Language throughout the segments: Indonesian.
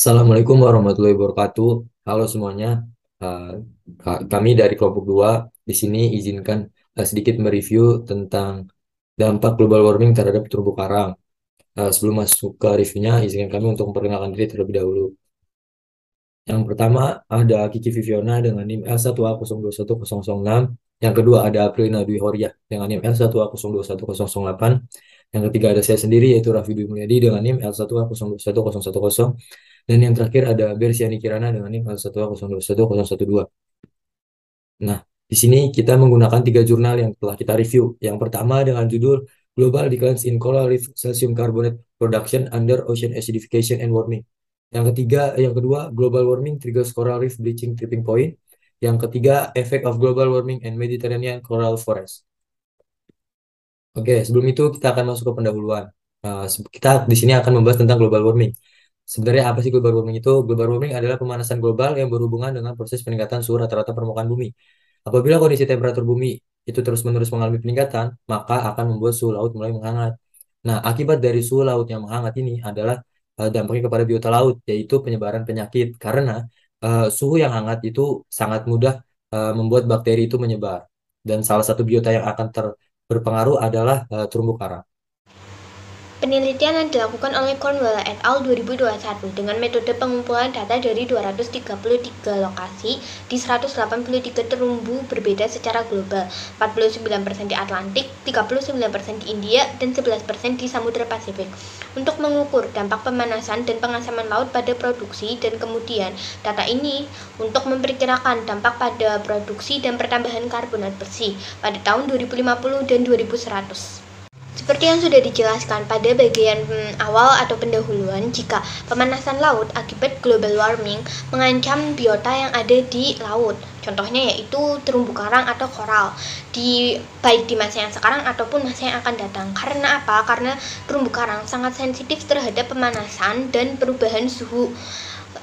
Assalamualaikum warahmatullahi wabarakatuh. Halo semuanya. Eh, Kami dari kelompok 2 di sini izinkan sedikit mereview tentang dampak global warming terhadap terumbu karang. Sebelum masuk ke reviewnya, izinkan kami untuk memperkenalkan diri terlebih dahulu. Yang pertama ada Kiki Viviana dengan NIM L1A021006. Yang kedua ada Aprilina Dwi Horia dengan NIM L1A021008. Yang ketiga ada saya sendiri yaitu Raffi Dwi Mulyadi dengan NIM L1A021010. Dan yang terakhir ada Bersiani Kirana dengan NIM L1A021012. Nah, di sini kita menggunakan 3 jurnal yang telah kita review. Yang pertama dengan judul Global Declines in Coral Reef Calcium Carbonate Production Under Ocean Acidification and Warming. Yang kedua, Global Warming Triggers Coral Reef Bleaching Tipping Point. Yang ketiga, Effect of Global Warming and Mediterranean Coral Forest. Oke, sebelum itu kita akan masuk ke pendahuluan. Kita di sini akan membahas tentang global warming. Sebenarnya apa sih global warming itu? Global warming adalah pemanasan global yang berhubungan dengan proses peningkatan suhu rata-rata permukaan bumi. Apabila kondisi temperatur bumi itu terus-menerus mengalami peningkatan, maka akan membuat suhu laut mulai menghangat. Nah, akibat dari suhu laut yang menghangat ini adalah dampaknya kepada biota laut, yaitu penyebaran penyakit. Karena suhu yang hangat itu sangat mudah membuat bakteri itu menyebar. Dan salah satu biota yang akan berpengaruh adalah terumbu karang. Penelitian yang dilakukan oleh Cornwell et al. 2021 dengan metode pengumpulan data dari 233 lokasi di 183 terumbu berbeda secara global, 49% di Atlantik, 39% di India, dan 11% di Samudra Pasifik, untuk mengukur dampak pemanasan dan pengasaman laut pada produksi, dan kemudian data ini untuk memperkirakan dampak pada produksi dan pertambahan karbonat bersih pada tahun 2050 dan 2100. Seperti yang sudah dijelaskan pada bagian awal atau pendahuluan, jika pemanasan laut akibat global warming mengancam biota yang ada di laut, contohnya yaitu terumbu karang atau koral, baik di masa yang sekarang ataupun masa yang akan datang. Karena apa? Karena terumbu karang sangat sensitif terhadap pemanasan dan perubahan suhu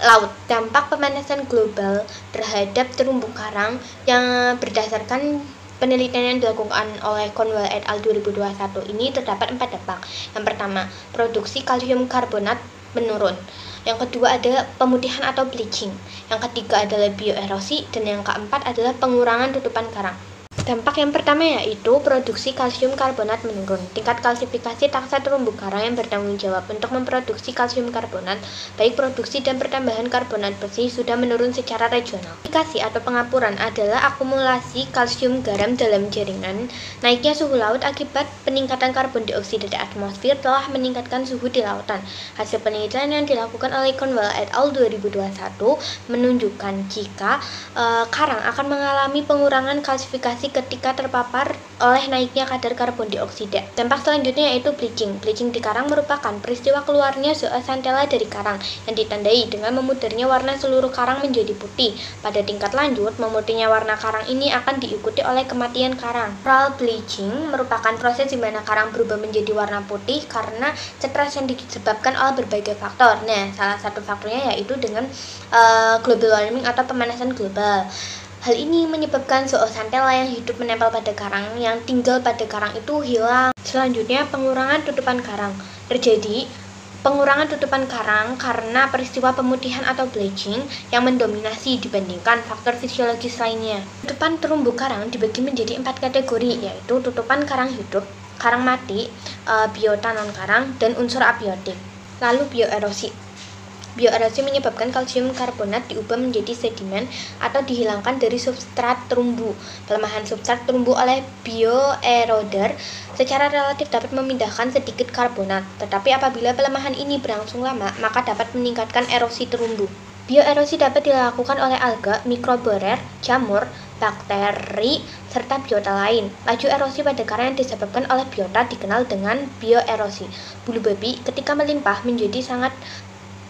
laut. Dampak pemanasan global terhadap terumbu karang yang berdasarkan penelitian yang dilakukan oleh Cornwell et al. 2021 ini terdapat 4 dampak. Yang pertama, produksi kalsium karbonat menurun. Yang kedua ada pemutihan atau bleaching. Yang ketiga adalah bioerosi, dan yang keempat adalah pengurangan tutupan karang. Dampak yang pertama yaitu produksi kalsium karbonat menurun. Tingkat kalsifikasi taksa terumbu karang yang bertanggung jawab untuk memproduksi kalsium karbonat, baik produksi dan pertambahan karbonat bersih, sudah menurun secara regional. Kalsifikasi atau pengapuran adalah akumulasi kalsium garam dalam jaringan. Naiknya suhu laut akibat peningkatan karbon dioksida di atmosfer telah meningkatkan suhu di lautan. Hasil penelitian yang dilakukan oleh Cornwell et al. 2021 menunjukkan jika karang akan mengalami pengurangan kalsifikasi ketika terpapar oleh naiknya kadar karbon dioksida. Dampak selanjutnya yaitu bleaching. Bleaching di karang merupakan peristiwa keluarnya zooxanthella dari karang yang ditandai dengan memudarnya warna seluruh karang menjadi putih. Pada tingkat lanjut, memutihnya warna karang ini akan diikuti oleh kematian karang. Coral bleaching merupakan proses di mana karang berubah menjadi warna putih karena stres yang disebabkan oleh berbagai faktor. Nah, salah satu faktornya yaitu dengan global warming atau pemanasan global. Hal ini menyebabkan zooxanthella yang hidup menempel pada karang yang tinggal pada karang itu hilang. Selanjutnya, pengurangan tutupan karang. Terjadi pengurangan tutupan karang karena peristiwa pemutihan atau bleaching yang mendominasi dibandingkan faktor fisiologis lainnya. Tutupan terumbu karang dibagi menjadi 4 kategori, yaitu tutupan karang hidup, karang mati, biota non-karang, dan unsur abiotik. Lalu bioerosi. Bioerosi menyebabkan kalsium karbonat diubah menjadi sedimen atau dihilangkan dari substrat terumbu. Pelemahan substrat terumbu oleh bioeroder secara relatif dapat memindahkan sedikit karbonat, tetapi apabila pelemahan ini berlangsung lama, maka dapat meningkatkan erosi terumbu. Bioerosi dapat dilakukan oleh alga, mikroberer, jamur, bakteri, serta biota lain. Laju erosi pada karang yang disebabkan oleh biota dikenal dengan bioerosi. Bulu babi ketika melimpah menjadi sangat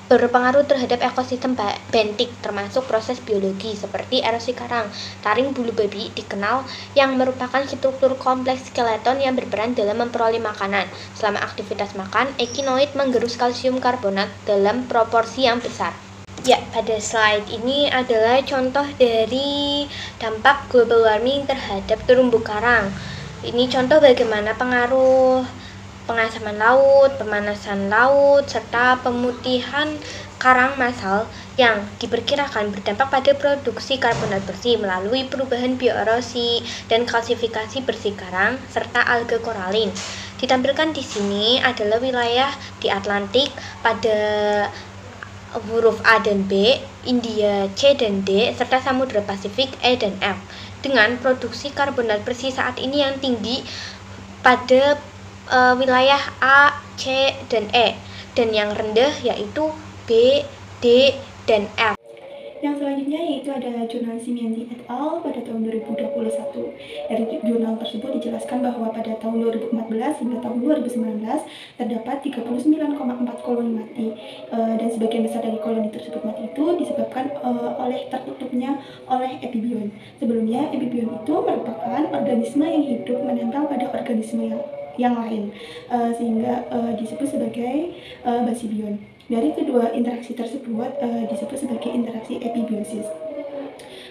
berpengaruh terhadap ekosistem bentik, termasuk proses biologi seperti erosi karang. Taring bulu babi dikenal yang merupakan struktur kompleks skeleton yang berperan dalam memperoleh makanan. Selama aktivitas makan, ekinoid menggerus kalsium karbonat dalam proporsi yang besar. Ya, pada slide ini adalah contoh dari dampak global warming terhadap terumbu karang. Ini contoh bagaimana pengaruh pengasaman laut, pemanasan laut, serta pemutihan karang massal yang diperkirakan berdampak pada produksi karbonat bersih melalui perubahan bioerosi dan kalsifikasi bersih karang serta alga koralin. Ditampilkan di sini adalah wilayah di Atlantik pada huruf A dan B, India C dan D, serta Samudra Pasifik E dan F. Dengan produksi karbonat bersih saat ini yang tinggi pada wilayah A, C, dan E, dan yang rendah yaitu B, D, dan F. Yang selanjutnya yaitu ada jurnal Simianti et al. Pada tahun 2021. Dari jurnal tersebut dijelaskan bahwa pada tahun 2014 hingga tahun 2019 terdapat 39,4 koloni mati, dan sebagian besar dari koloni tersebut mati itu disebabkan oleh tertutupnya oleh epibion. Sebelumnya epibion itu merupakan organisme yang hidup menempel pada organisme yang lain, sehingga disebut sebagai basibion. Dari kedua interaksi tersebut disebut sebagai interaksi epibiosis.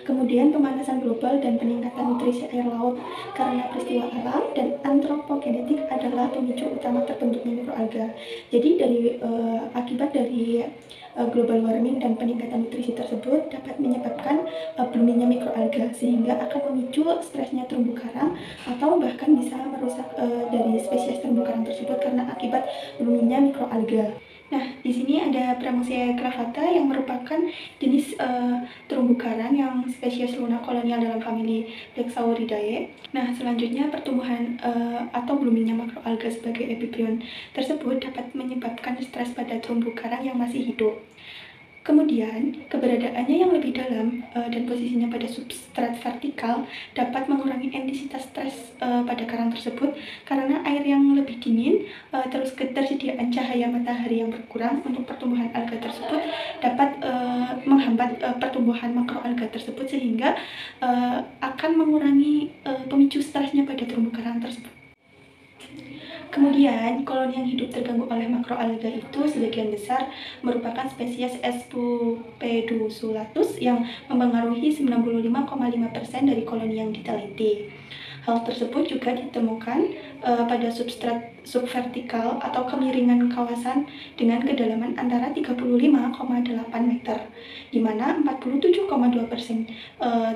Kemudian pemanasan global dan peningkatan nutrisi air laut karena peristiwa alam dan antropogenetik adalah pemicu utama terbentuknya mikroalga. Jadi dari akibat dari global warming dan peningkatan nutrisi tersebut dapat menyebabkan bloomingnya mikroalga, sehingga akan memicu stresnya terumbu karang atau bahkan bisa merusak dari spesies terumbu karang tersebut karena akibat bloomingnya mikroalga. Nah, di sini ada Pramusia clavata yang merupakan jenis terumbu karang yang spesies Luna kolonial dalam famili Flexauridae. Nah, selanjutnya pertumbuhan atau bloomingnya makroalga sebagai epibion tersebut dapat menyebabkan stres pada terumbu karang yang masih hidup. Kemudian, keberadaannya yang lebih dalam dan posisinya pada substrat vertikal dapat mengurangi intensitas stres pada karang tersebut karena air yang lebih dingin, terus ketersediaan cahaya matahari yang berkurang untuk pertumbuhan alga tersebut dapat menghambat pertumbuhan makroalga tersebut, sehingga akan mengurangi pemicu stresnya pada terumbu karang tersebut. Kemudian, koloni yang hidup terganggu oleh makroalga itu sebagian besar merupakan spesies Spudopedusulatus yang mempengaruhi 95,5% dari koloni yang diteliti. Hal tersebut juga ditemukan pada substrat subvertikal atau kemiringan kawasan dengan kedalaman antara 35,8 meter, di mana 47,2%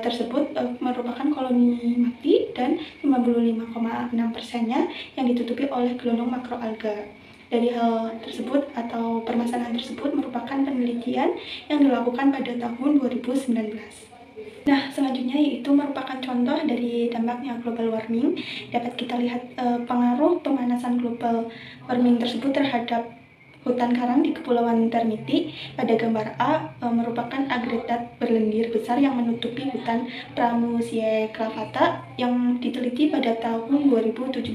tersebut merupakan koloni mati dan 55,6%-nya yang ditutupi oleh gelondong makroalga. Dari hal tersebut atau permasalahan tersebut merupakan penelitian yang dilakukan pada tahun 2019. Nah, selanjutnya yaitu merupakan contoh dari dampaknya global warming. Dapat kita lihat pengaruh pemanasan global warming tersebut terhadap hutan karang di Kepulauan Termiti. Pada gambar A merupakan agregat berlendir besar yang menutupi hutan Pramusia clavata yang diteliti pada tahun 2017.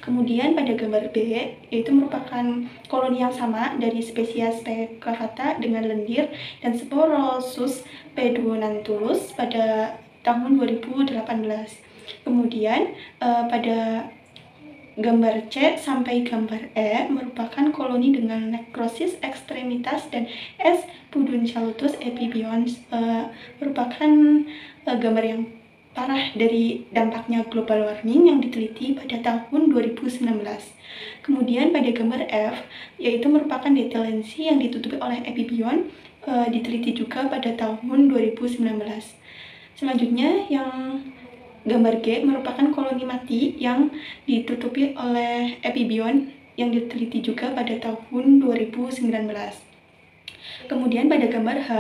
Kemudian pada gambar B yaitu merupakan koloni yang sama dari spesies P. clavata dengan lendir dan Sporosus pedunantulus pada tahun 2018. Kemudian pada gambar C sampai gambar E merupakan koloni dengan nekrosis ekstremitas dan S. pudunculatus epibions, merupakan gambar yang parah dari dampaknya global warming yang diteliti pada tahun 2019. Kemudian pada gambar F yaitu merupakan detalensi yang ditutupi oleh epibion, diteliti juga pada tahun 2019. Selanjutnya yang gambar G merupakan koloni mati yang ditutupi oleh epibion yang diteliti juga pada tahun 2019. Kemudian pada gambar H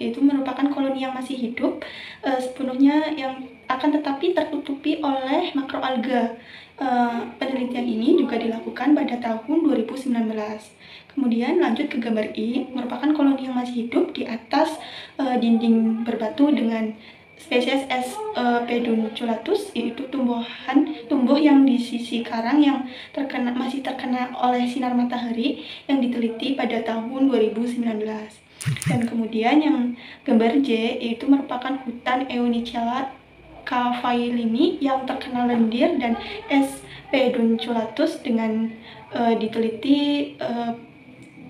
itu merupakan koloni yang masih hidup sepenuhnya yang akan tetapi tertutupi oleh makroalga. Penelitian ini juga dilakukan pada tahun 2019. Kemudian lanjut ke gambar I, merupakan koloni yang masih hidup di atas dinding berbatu dengan spesies S. pedunculatus, yaitu tumbuh yang di sisi karang yang masih terkena oleh sinar matahari yang diteliti pada tahun 2019. Dan kemudian yang gambar J yaitu merupakan hutan Eunichella cavaillini yang terkena lendir dan S. pedunculatus dengan diteliti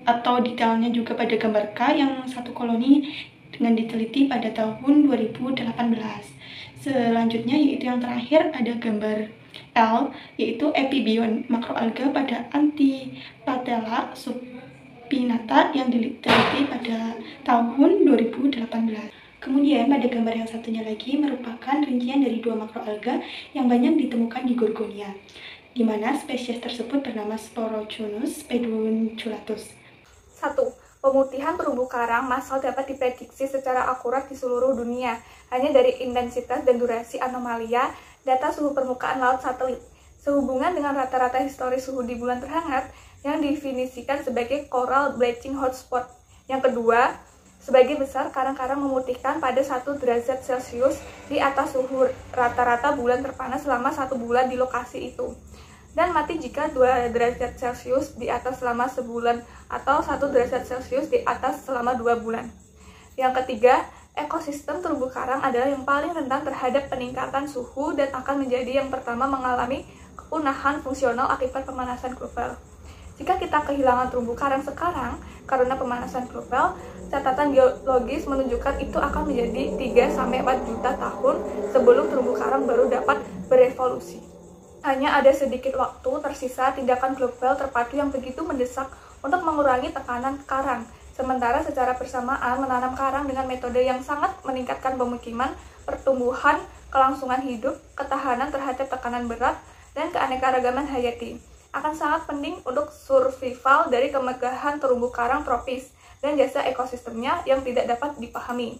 atau detailnya juga pada gambar K yang satu koloni dengan diteliti pada tahun 2018. Selanjutnya yaitu yang terakhir ada gambar L yaitu epibion makroalga pada Antipatella pinata yang diteliti pada tahun 2018. Kemudian pada gambar yang satunya lagi merupakan rincian dari 2 makroalga yang banyak ditemukan di Gorgonia, di mana spesies tersebut bernama Sporochunus pedunculatus. 1. Pemutihan terumbu karang massal dapat diprediksi secara akurat di seluruh dunia, hanya dari intensitas dan durasi anomalia, data suhu permukaan laut satelit, sehubungan dengan rata-rata historis suhu di bulan terhangat yang didefinisikan sebagai coral bleaching hotspot. Yang kedua, sebagai besar karang-karang memutihkan pada 1 derajat Celcius di atas suhu rata-rata bulan terpanas selama 1 bulan di lokasi itu, dan mati jika 2 derajat Celcius di atas selama sebulan atau 1 derajat Celcius di atas selama 2 bulan. Yang ketiga, ekosistem terumbu karang adalah yang paling rentan terhadap peningkatan suhu dan akan menjadi yang pertama mengalami kepunahan fungsional akibat pemanasan global. Jika kita kehilangan terumbu karang sekarang karena pemanasan global, catatan geologis menunjukkan itu akan menjadi 3-4 juta tahun sebelum terumbu karang baru dapat berevolusi. Hanya ada sedikit waktu tersisa tindakan global terpadu yang begitu mendesak untuk mengurangi tekanan karang, sementara secara bersamaan menanam karang dengan metode yang sangat meningkatkan pemukiman, pertumbuhan, kelangsungan hidup, ketahanan terhadap tekanan berat, dan keanekaragaman hayati akan sangat penting untuk survival dari kemegahan terumbu karang tropis dan jasa ekosistemnya yang tidak dapat dipahami.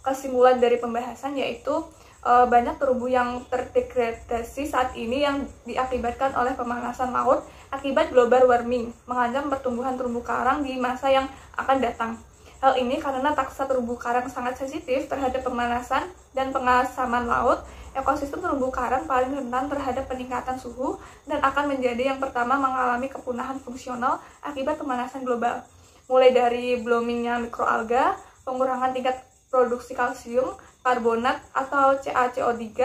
Kesimpulan dari pembahasan yaitu banyak terumbu yang terdegradasi saat ini yang diakibatkan oleh pemanasan laut akibat global warming, mengancam pertumbuhan terumbu karang di masa yang akan datang. Hal ini karena taxa terumbu karang sangat sensitif terhadap pemanasan dan pengasaman laut. Ekosistem terumbu karang paling rentan terhadap peningkatan suhu dan akan menjadi yang pertama mengalami kepunahan fungsional akibat pemanasan global, mulai dari bloomingnya mikroalga, pengurangan tingkat produksi kalsium, karbonat atau CaCO3,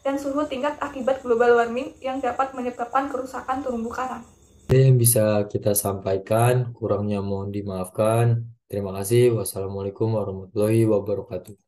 dan suhu tingkat akibat global warming yang dapat menyebabkan kerusakan terumbu karang. Itu yang bisa kita sampaikan, kurangnya mohon dimaafkan. Terima kasih. Wassalamualaikum warahmatullahi wabarakatuh.